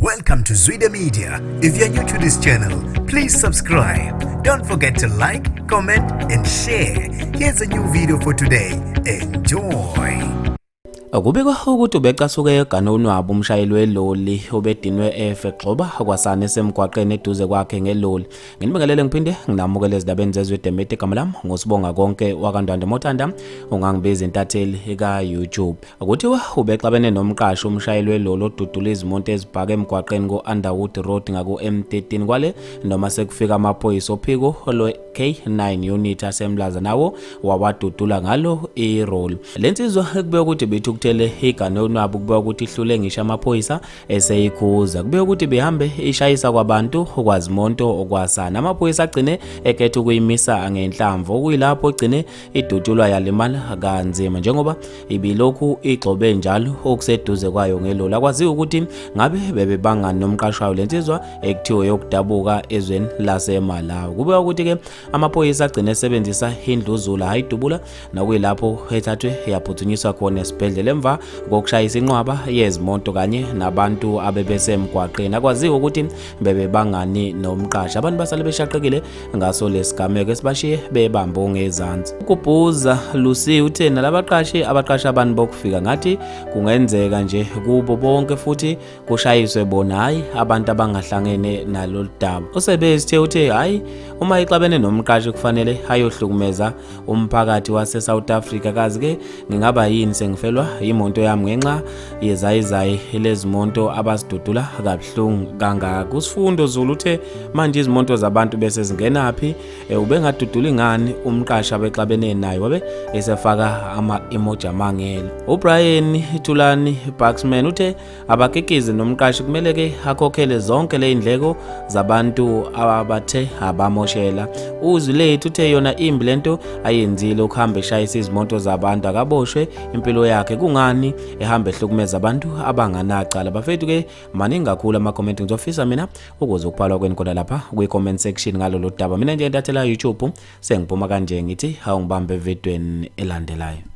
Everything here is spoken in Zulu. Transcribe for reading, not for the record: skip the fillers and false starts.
Welcome to Zwida Media. If you're new to this channel, please subscribe. Don't forget to like, comment and share. Here's a new video for today. Enjoy. Kubikwa ukuthi ubecasuke eganoni wabo umshayeli weloli obedinwe efe gxoba kwasana esemgwaqeni eduze kwakhe ngeloli. Nginibingelele ngiphinde nginamukele ezindabeni zezwe Media igama lami ngosibonga konke wakandwande Mothanda ungangibiza intatheli eka YouTube. Ukuthiwa ubexabene nomqashi umshayeli weloli odudula izimoto ezibhaka emgwaqeni ku-Underwood Road ngaku M13 kwale noma sekufika amaphoyisa ophiko lo K9 unit asemlaza nawo wawadudula ngalo iroli. Lensizwa kubeka ukuthi bethu iganoni wabo kubeka ukuthi ihlule ngisho amaphoyisa eseyikhuza kubeka ukuthi behambe ishayisa kwabantu okwazimonto okwasana amaphoyisa agcine ekhetha ukuyimisa ngenhlamvu okuyilapho egcine idudulwa yalimala kanzima njengoba ibilokhu igxobe njalo okuseduze kwayo ngeloli akwaziwa ukuthi ngabe bebebangani nomqashi wayo lensizwa ekuthiwe yokudabuka ezweni laseMalawi kubeka ukuthi ke amaphoyisa agcine esebenzisa indluzula hayidubula nakuyilapho ethathwe yaphuthunyiswa khona esibhedlela emva kokushayisa inqwaba yezimoto kanye nabantu abebesemgwaqeni akwaziwa ukuthi bebebangani nomqashi abantu basale beshaqekile ngaso lesigameko esibashiye bebamba ongezansi ukubhuza Lucy uthena labaqashi abaqasha abantu bokufika ngathi kungenzeka nje kubo bonke futhi kushayiswe bona hayi abantu abangahlangene nalo daba usebenzithe uthe hayi uma ixabene nomqashi kufanele ayohlukumeza umphakathi wase South Africa kazi ke ngingaba yini sengifelwa imonto yami ngenxa yezayizayi lezimonto abasidudula kabuhlungu kangaka usifundo Zulu uthe manje izimonto zabantu bese zingenaphi ubengadudula ingani umqashi abexabene naye wabe esefaka ama-emoji amangele uBrian Thulani Baxman uthe abakikize nomqashi kumele ke akhokhele zonke le indleko zabantu abathe abamoshela uZulethu uthe yona imbi lento ayenzile ukuhamba eshayisa izimonto zabantu akaboshwe impilo yakhe kungani ehamba ehlukumeza abantu abanganaqala bafethu ke maningi kakhulu ama comment ngizofisa mina ukuze ukuphalwa kweni khona lapha kwi comment section ngalo lo daba mina nje ntathela YouTube sengiphuma kanje ngithi awungibambe evidweni elandelayo.